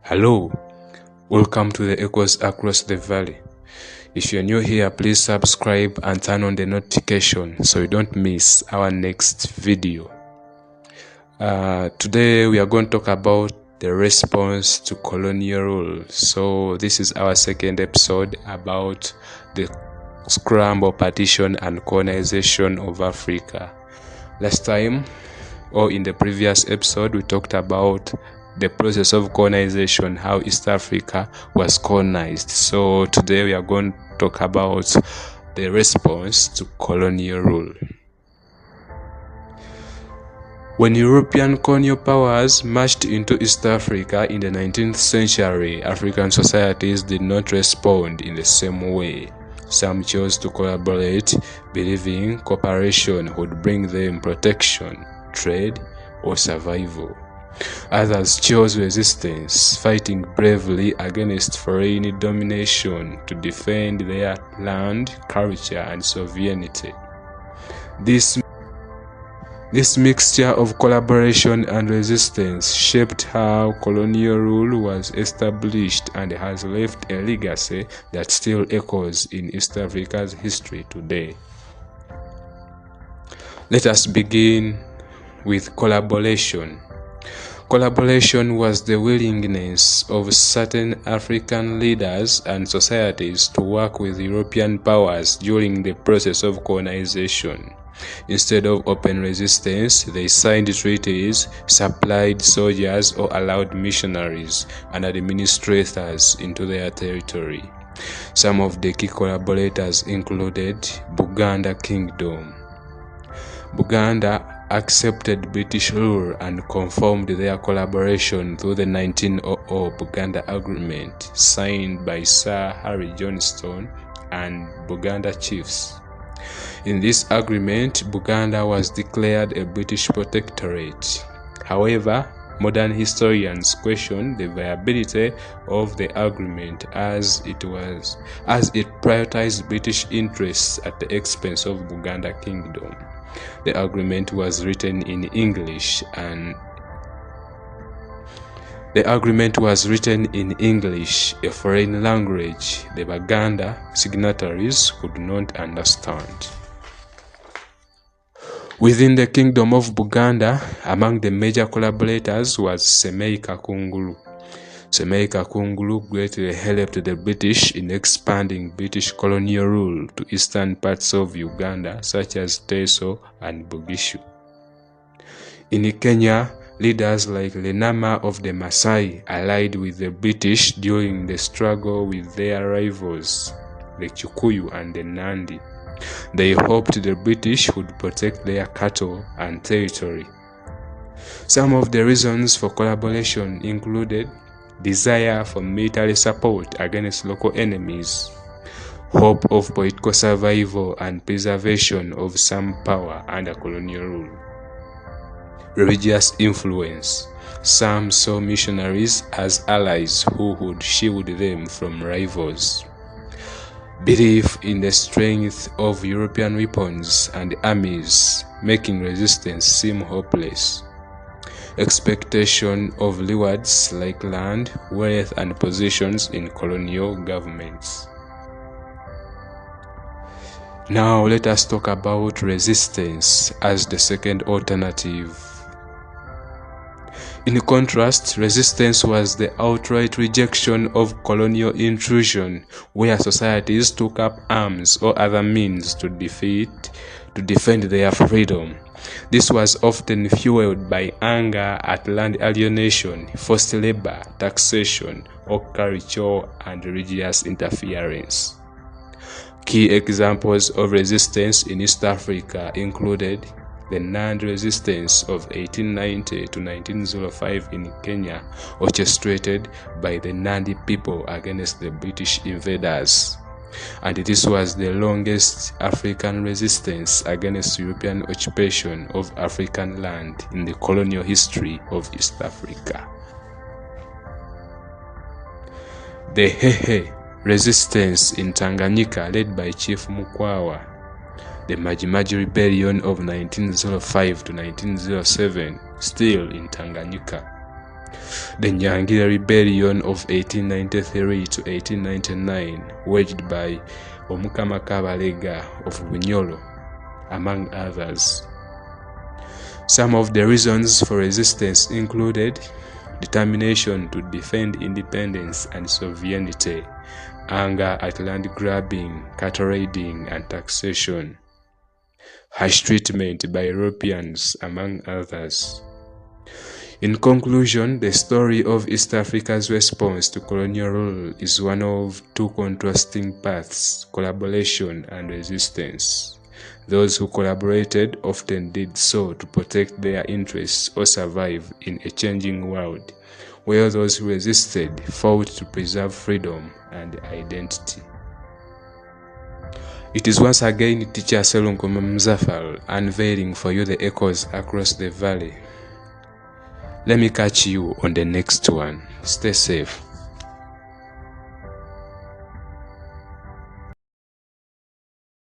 Hello, welcome to the Echoes Across the Valley. If you're new here, please subscribe and turn on the notification so you don't miss our next video. Today we are going to talk about the response to colonial rule. So this is our second episode about the scramble, partition and colonization of Africa. Last time, or in the previous episode, we talked about the process of colonization, how East Africa was colonized. So today we are going to talk about the response to colonial rule. When European colonial powers marched into East Africa in the 19th century, African societies did not respond in the same way. Some chose to collaborate, believing cooperation would bring them protection, trade, or survival. Others chose resistance, fighting bravely against foreign domination to defend their land, culture, and sovereignty. This mixture of collaboration and resistance shaped how colonial rule was established and has left a legacy that still echoes in East Africa's history today. Let us begin with collaboration. Collaboration was the willingness of certain African leaders and societies to work with European powers during the process of colonization. Instead of open resistance, they signed treaties, supplied soldiers, or allowed missionaries and administrators into their territory. Some of the key collaborators included Buganda Kingdom. Buganda accepted British rule and confirmed their collaboration through the 1900 Buganda Agreement, signed by Sir Harry Johnston and Buganda chiefs. In this agreement, Buganda was declared a British protectorate. However, modern historians question the viability of the agreement as it prioritized British interests at the expense of Buganda Kingdom. The agreement was written in English, a foreign language the Buganda signatories could not understand. Within the Kingdom of Buganda, among the major collaborators was Semei Kakungulu. Semei Kakungulu greatly helped the British in expanding British colonial rule to eastern parts of Uganda, such as Teso and Bugishu. In Kenya, leaders like Lenama of the Maasai allied with the British during the struggle with their rivals, the Kikuyu and the Nandi. They hoped the British would protect their cattle and territory. Some of the reasons for collaboration included desire for military support against local enemies, hope of political survival and preservation of some power under colonial rule, religious influence. Some saw missionaries as allies who would shield them from rivals, belief in the strength of European weapons and armies, making resistance seem hopeless, expectation of rewards like land, wealth, and positions in colonial governments. Now let us talk about resistance as the second alternative. In contrast, resistance was the outright rejection of colonial intrusion, where societies took up arms or other means to defend their freedom. This was often fueled by anger at land alienation, forced labor, taxation, or cultural and religious interference. Key examples of resistance in East Africa included the Nandi resistance of 1890 to 1905 in Kenya, orchestrated by the Nandi people against the British invaders. And this was the longest African resistance against European occupation of African land in the colonial history of East Africa. The Hehe resistance in Tanganyika, led by Chief Mukwawa. The Maji-Maji Rebellion of 1905 to 1907, still in Tanganyika. The Nyangira Rebellion of 1893 to 1899, waged by Omukama Kabalega of Bunyolo, among others. Some of the reasons for resistance included determination to defend independence and sovereignty, anger at land grabbing, cattle raiding, and taxation, harsh treatment by Europeans, among others. In conclusion, the story of East Africa's response to colonial rule is one of two contrasting paths: collaboration and resistance. Those who collaborated often did so to protect their interests or survive in a changing world, while those who resisted fought to preserve freedom and identity. It is once again teacher Selunkoma Mzafal unveiling for you the echoes across the valley. Let me catch you on the next one. Stay safe.